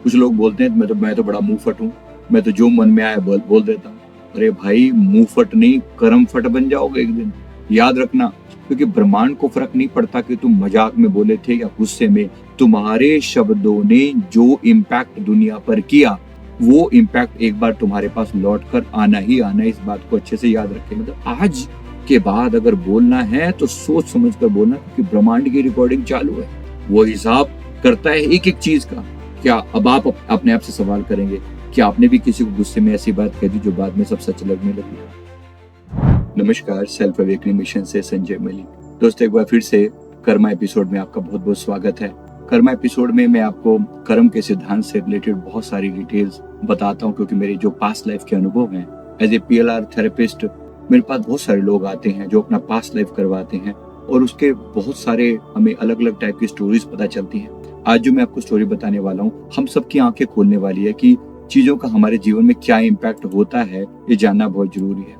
कुछ लोग बोलते हैं मैं तो बड़ा मुंह फट हूँ, मैं तो जो मन में आया बोल देता हूँ। अरे भाई, मुंह फट नहीं, कर्म फट बन जाओगे एक दिन, याद रखना। क्योंकि ब्रह्मांड को फर्क नहीं पड़ता कि तुम मजाक में बोले थे या गुस्से में। तुम्हारे शब्दों ने जो इम्पैक्ट दुनिया पर किया, वो इम्पैक्ट एक बार तुम्हारे पास लौट कर आना ही आना। इस बात को अच्छे से याद रखें। मतलब आज के बाद अगर बोलना है तो सोच समझ कर बोलना, क्योंकि ब्रह्मांड की रिकॉर्डिंग चालू है, वो हिसाब करता है एक एक चीज का। क्या अब आप अपने आप से सवाल करेंगे, क्या आपने भी किसी को गुस्से में ऐसी बात कह दी जो बाद में सब सच लगने लगी? नमस्कार, सेल्फ अवेकनिंग मिशन से संजय मलिक। दोस्तों, एक बार फिर से कर्मा एपिसोड में आपका बहुत बहुत स्वागत है। कर्मा एपिसोड में मैं आपको कर्म के सिद्धांत से रिलेटेड बहुत सारी डिटेल्स बताता हूँ, क्योंकि मेरे जो पास्ट लाइफ के अनुभव हैं एज ए PLR थेरेपिस्ट, मेरे पास बहुत सारे लोग आते हैं जो अपना पास्ट लाइफ करवाते हैं और उसके बहुत सारे हमें अलग अलग टाइप की स्टोरीज पता चलती हैं। आज जो मैं आपको स्टोरी बताने वाला हूँ, हम सबकी आंखें खोलने वाली है कि चीजों का हमारे जीवन में क्या इम्पैक्ट होता है, ये जानना बहुत जरूरी है।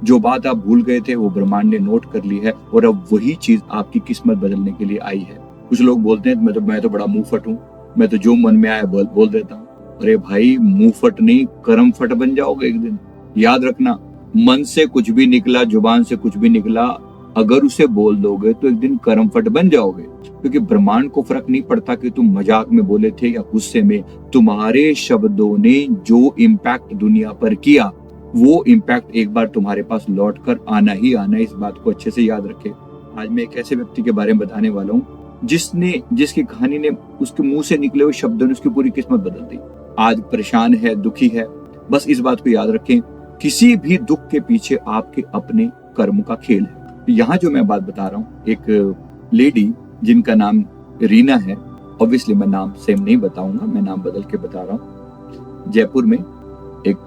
जो बात आप भूल गए थे वो ब्रह्मांड ने नोट कर ली है और अब वही चीज आपकी किस्मत बदलने के लिए आई है। कुछ लोग बोलते हैं मैं तो बड़ा मुंह फट हूँ, मैं तो जो मन में आया बोल देता हूँ। अरे भाई, मुंह फट नहीं, कर्म फट बन जाओगे एक दिन, याद रखना। मन से कुछ भी निकला, जुबान से कुछ भी निकला, अगर उसे बोल दोगे तो एक दिन कर्म फट बन जाओगे। क्योंकि ब्रह्मांड को फर्क नहीं पड़ता कि तुम मजाक में बोले थे या गुस्से में। तुम्हारे शब्दों ने जो इम्पैक्ट दुनिया पर किया, वो इम्पैक्ट एक बार तुम्हारे पास लौट कर आना ही आना। इस बात को अच्छे से याद रखें। आज मैं एक ऐसे व्यक्ति के बारे में बताने वाला हूँ जिसकी कहानी ने, उसके मुंह से निकले हुए शब्दों ने उसकी पूरी किस्मत बदल दी। आज परेशान है, दुखी है। बस इस बात को याद रखें, किसी भी दुख के पीछे आपके अपने कर्म का खेल है। यहाँ जो मैं बात बता रहा हूँ, एक लेडी जिनका नाम रीना है, ऑब्वियसली मैं नाम सेम नहीं बताऊंगा, मैं नाम बदल के बता रहा हूँ। जयपुर में एक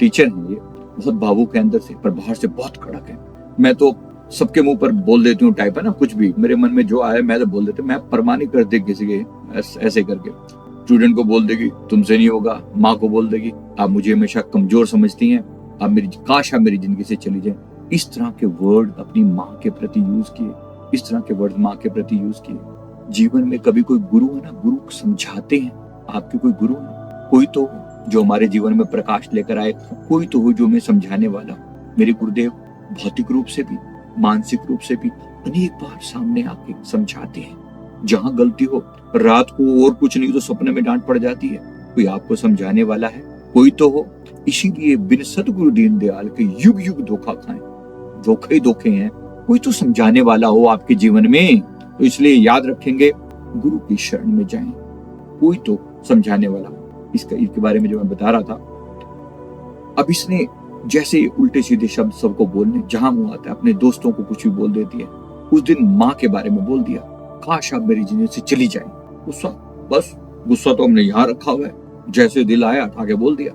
टीचर है, ये बहुत भावुक है अंदर से, पर बाहर से बहुत कड़क है। मैं तो सबके मुंह पर बोल देती हूँ टाइप है ना, कुछ भी मेरे मन में जो आया मैं तो बोल देती हूँ। मैं परवाह नहीं करती किसी के, ऐसे करके स्टूडेंट को बोल देगी तुमसे नहीं होगा, माँ को बोल देगी आप मुझे हमेशा कमजोर समझती हैं, आप मेरी जिंदगी से चली जाए। इस तरह के वर्ड अपनी माँ के प्रति यूज किए, इस तरह के वर्ड माँ के प्रति यूज किए। जीवन में कभी कोई गुरु है ना, गुरु समझाते हैं। आपके कोई गुरु है, कोई तो हो जो हमारे जीवन में प्रकाश लेकर आए, कोई तो हो जो हमें समझाने वाला। मेरे गुरुदेव भौतिक रूप से भी, मानसिक रूप से भी अनेक बार सामने आके समझाते हैं। जहां गलती हो, रात को और कुछ नहीं तो सपने में डांट पड़ जाती है, कोई आपको समझाने वाला है, कोई तो हो। इसीलिए बिन सदगुरु दीनदयाल के युग युग धोखा खाएं, धोखे ही धोखे हैं। कोई तो समझाने वाला हो आपके जीवन में, तो इसलिए याद रखेंगे, गुरु की शरण में जाएं, कोई तो समझाने वाला हो। इसके बारे में जो मैं बता रहा था, अब इसने जैसे उल्टे सीधे शब्द सबको बोलने, जहां मुंह आता है अपने दोस्तों को कुछ भी बोल देती है। उस दिन माँ के बारे में बोल दिया, काश आप मेरी जिंदगी से चली जाए। गुस्सा तो हमने यहाँ रखा हुआ है, जैसे दिल आया आगे बोल दिया।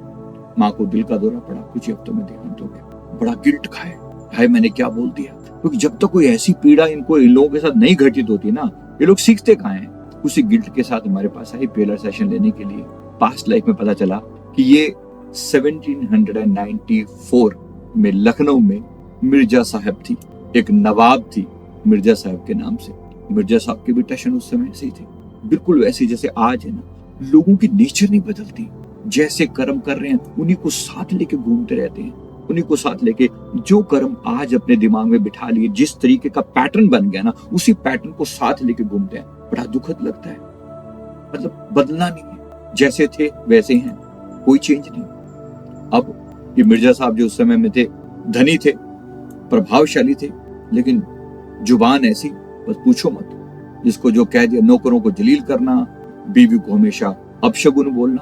माँ को दिल का दौरा पड़ा, कुछ ही हफ्तों में देहांत हो गया। बड़ा गिल्ट खाए, हाय मैंने क्या बोल दिया। क्योंकि जब तक कोई ऐसी पीड़ा इन लोगों के साथ नहीं घटित होती ना, ये लोग सीखते कहाँ हैं। उसी गिल्ट के साथ हमारे पास आई PLR सेशन लेने के लिए। पास्ट लाइफ में पता चला कि ये 1794 में लखनऊ में मिर्जा साहब थी, एक नवाब थी मिर्जा साहब के नाम से। मिर्जा साहब की भी टशन उस समय ऐसी थी, बिल्कुल वैसी जैसे आज है ना। लोगों की नेचर नहीं बदलती, जैसे कर्म कर रहे हैं उन्हीं को साथ लेके घूमते रहते हैं, उन्हीं को साथ लेके। जो कर्म आज अपने दिमाग में बिठा लिए, जिस तरीके का पैटर्न बन गया ना, उसी पैटर्न को साथ लेके घूमते हैं। बड़ा दुखद लगता है। मतलब बदलना नहीं है, जैसे थे वैसे हैं, कोई चेंज नहीं। अब ये मिर्जा साहब जो उस समय में थे, धनी थे, प्रभावशाली थे, लेकिन जुबान ऐसी, बस पूछो मत। जिसको जो कह दिया, नौकरों को जलील करना, बीवी को हमेशा अपशगुन बोलना।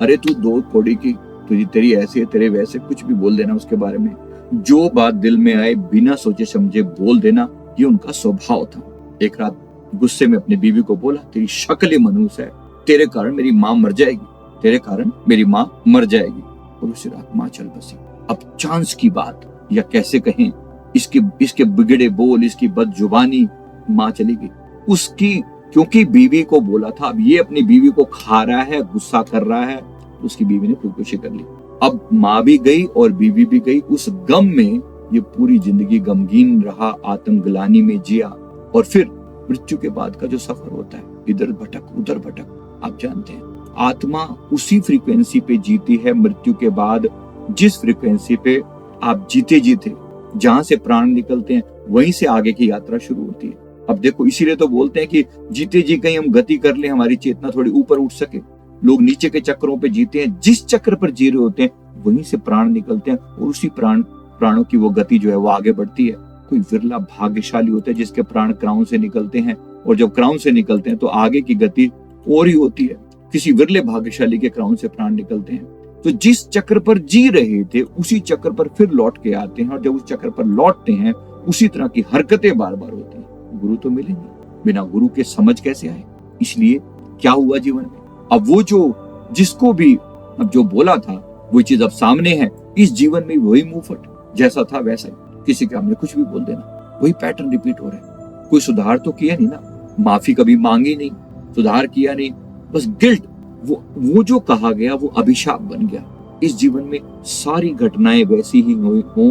अरे तू दो कौड़ी की, तुझे तेरी ऐसे तेरे वैसे, कुछ भी बोल देना उसके बारे में। जो बात दिल में आए बिना सोचे समझे बोल देना, ये उनका स्वभाव था। एक रात गुस्से में अपनी बीवी को बोला, तेरी शक्ल ही मनहूस है, तेरे कारण मेरी माँ मर जाएगी, तेरे कारण मेरी माँ मर जाएगी। और उसी रात माँ चल बसी। अब चांस की बात, या कैसे कहें, इसके बिगड़े बोल, इसकी बदजुबानी, माँ चली गई उसकी। क्योंकि बीवी को बोला था, अब ये अपनी बीवी को खा रहा है, गुस्सा कर रहा है, उसकी बीवी ने खुदकुशी कर ली। अब माँ भी गई और बीवी भी गई। उस गम में ये पूरी जिंदगी गमगीन रहा, आत्मग्लानि में जिया। और फिर मृत्यु के बाद का जो सफर होता है, इधर भटक उधर भटक, आप जानते हैं। आत्मा उसी फ्रीक्वेंसी पे जीती है मृत्यु के बाद, जिस फ्रीक्वेंसी पे आप जीते जीते जहां से प्राण निकलते हैं वहीं से आगे की यात्रा शुरू होती है। अब देखो, इसीलिए तो बोलते हैं कि जीते जी कहीं हम गति कर लें, हमारी चेतना थोड़ी ऊपर उठ सके। लोग नीचे के चक्रों पे जीते हैं, जिस चक्र पर जी रहे होते हैं वहीं से प्राण निकलते हैं और उसी प्राणों की वो गति जो है वो आगे बढ़ती है। कोई विरला भाग्यशाली होता है जिसके प्राण क्राउन से निकलते हैं, और जब क्राउन से निकलते हैं तो आगे की गति और ही होती है। किसी विरले भाग्यशाली के क्राउन से प्राण निकलते हैं तो जिस चक्र पर जी रहे थे उसी चक्र पर फिर लौट के आते हैं, और जब उस चक्र पर लौटते हैं उसी तरह की हरकतें बार बार होती हैं। गुरु तो मिले नहीं, बिना गुरु के समझ कैसे आए? इसलिए क्या हुआ जीवन में, अब वो जो जिसको भी अब जो बोला था वो चीज अब सामने है। इस जीवन में वही मुंहफट, जैसा था वैसा ही, किसी के हमने कुछ भी बोल देना, वही पैटर्न रिपीट हो रहा है। कोई सुधार तो किया नहीं ना, माफी कभी मांगी नहीं, सुधार किया नहीं, बस गिल्ट। वो जो कहा गया वो अभिशाप बन गया। इस जीवन में सारी घटनाएं वैसी ही हो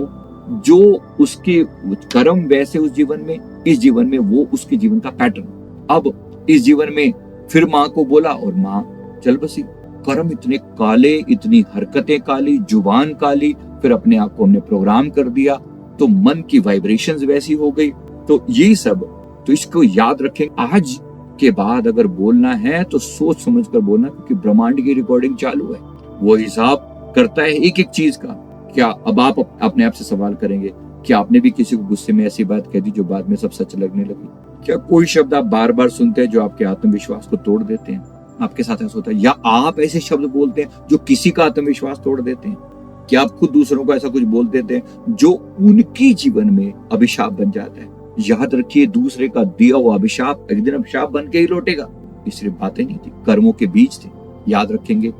जो उसके कर्म वैसे उस जीवन में, इस जीवन में वो उसके जीवन का पैटर्न। अब इस जीवन में फिर माँ को बोला और माँ चल बसी। कर्म इतने काले, इतनी हरकतें काली, जुबान काली, फिर अपने आप को हमने प्रोग्राम कर दिया तो मन की वाइब्रेशंस वैसी हो गई। तो यही सब, तो इसको याद रखें। आज के बाद अगर बोलना है तो सोच समझ कर बोलना, क्योंकि ब्रह्मांड की रिकॉर्डिंग चालू है, वो हिसाब करता है एक एक चीज का। क्या अब आप अपने आप से सवाल करेंगे, क्या आपने भी किसी को गुस्से में ऐसी बात कह दी जो बाद में सब सच लगने लगी? क्या कोई शब्द आप बार बार सुनते हैं जो आपके आत्मविश्वास को तोड़ देते हैं? आपके साथ ऐसा होता है? या आप ऐसे शब्द बोलते हैं जो किसी का आत्मविश्वास तोड़ देते हैं? क्या आप खुद दूसरों को ऐसा कुछ बोल देते हैं जो उनकी जीवन में अभिशाप बन जाता है? याद रखिए, दूसरे का दिया हुआ अभिशाप एक दिन अभिशाप बन के ही लौटेगा। ये सिर्फ बातें नहीं थी, कर्मों के बीज थे। याद रखेंगे,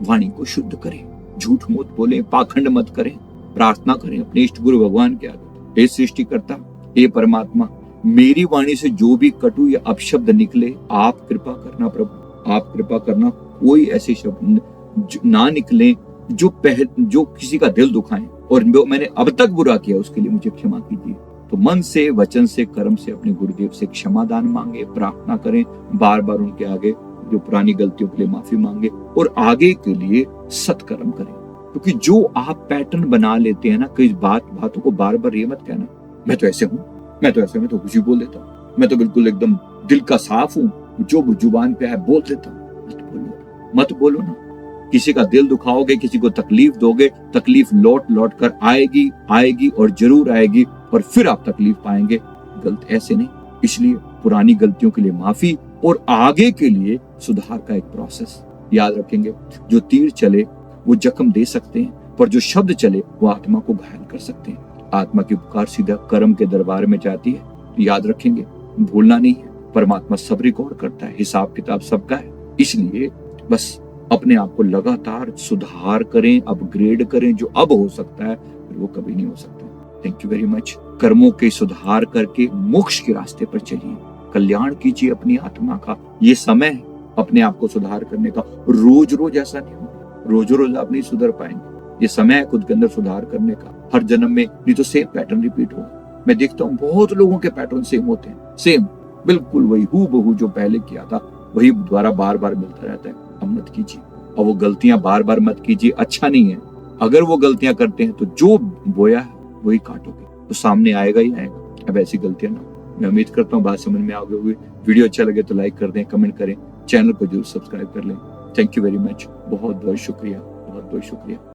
वाणी को शुद्ध करें, झूठ मत बोले, पाखंड मत करें, प्रार्थना करें अपने इष्ट गुरु भगवान के आगे। हे सृष्टिकर्ता, हे परमात्मा, मेरी वाणी से जो भी कटु या अपशब्द निकले, आप कृपा करना प्रभु, आप कृपा करना। कोई ऐसे शब्द ना निकले जो किसी का दिल दुखाएं, और जो मैंने अब तक बुरा किया उसके लिए मुझे क्षमा कीजिए। तो मन से, वचन से, कर्म से अपने गुरुदेव से क्षमा दान मांगे, प्रार्थना करें, बार बार उनके आगे जो पुरानी गलतियों के लिए माफी मांगे और आगे के लिए सत्कर्म करें। क्योंकि जो आप पैटर्न बना लेते हैं ना, कई बातों को बार बार ये मत कहना मैं तो ऐसे हूँ, मैं तो कुछ ही बोल देता हूँ, मैं तो बिल्कुल एकदम दिल का साफ हूँ, जो जुबान पे है बोल देता हूँ। मत बोलो ना। किसी का दिल दुखाओगे, किसी को तकलीफ दोगे, तकलीफ लौट लौट कर आएगी और जरूर आएगी, और फिर आप तकलीफ पाएंगे। गलत ऐसे नहीं। इसलिए पुरानी गलतियों के लिए माफी और आगे के लिए सुधार का एक प्रोसेस। याद रखेंगे, जो तीर चले वो जख्म दे सकते हैं, पर जो शब्द चले वो आत्मा को घायल कर सकते हैं। आत्मा की पुकार सीधा कर्म के दरबार में जाती है। याद रखेंगे, भूलना नहीं है, परमात्मा सब रिकॉर्ड करता है, हिसाब किताब सबका है। इसलिए बस अपने आप को लगातार सुधार करें, अपग्रेड करें। जो अब हो सकता है वो कभी नहीं हो सकता। Thank you very much. कर्मों के सुधार करके मोक्ष के रास्ते पर चलिए, कल्याण कीजिए अपनी आत्मा का। ये समय है अपने आप को सुधार करने का। रोज रोज ऐसा नहीं होगा, रोज रोज आप नहीं सुधर पाएंगे। ये समय है खुद के अंदर सुधार करने का। हर जन्म में नहीं तो सेम पैटर्न रिपीट होगा। मैं देखता हूँ बहुत लोगों के पैटर्न सेम होते हैं, सेम बिल्कुल वही हूबहू जो पहले किया था वही दोबारा बार बार मिलता रहता है। अब मत कीजिए, और वो गलतियां बार बार मत कीजिए, अच्छा नहीं है। अगर वो गलतियां करते हैं तो जो बोया है वही काटोगे, तो सामने आएगा ही आएगा। अब ऐसी गलतियां ना। मैं उम्मीद करता हूँ बात समझ में आ गई होगी। वीडियो अच्छा लगे तो लाइक कर दें, कमेंट करें, चैनल को जरूर सब्सक्राइब कर लें। Thank you very much. बहुत बहुत शुक्रिया, बहुत बहुत शुक्रिया।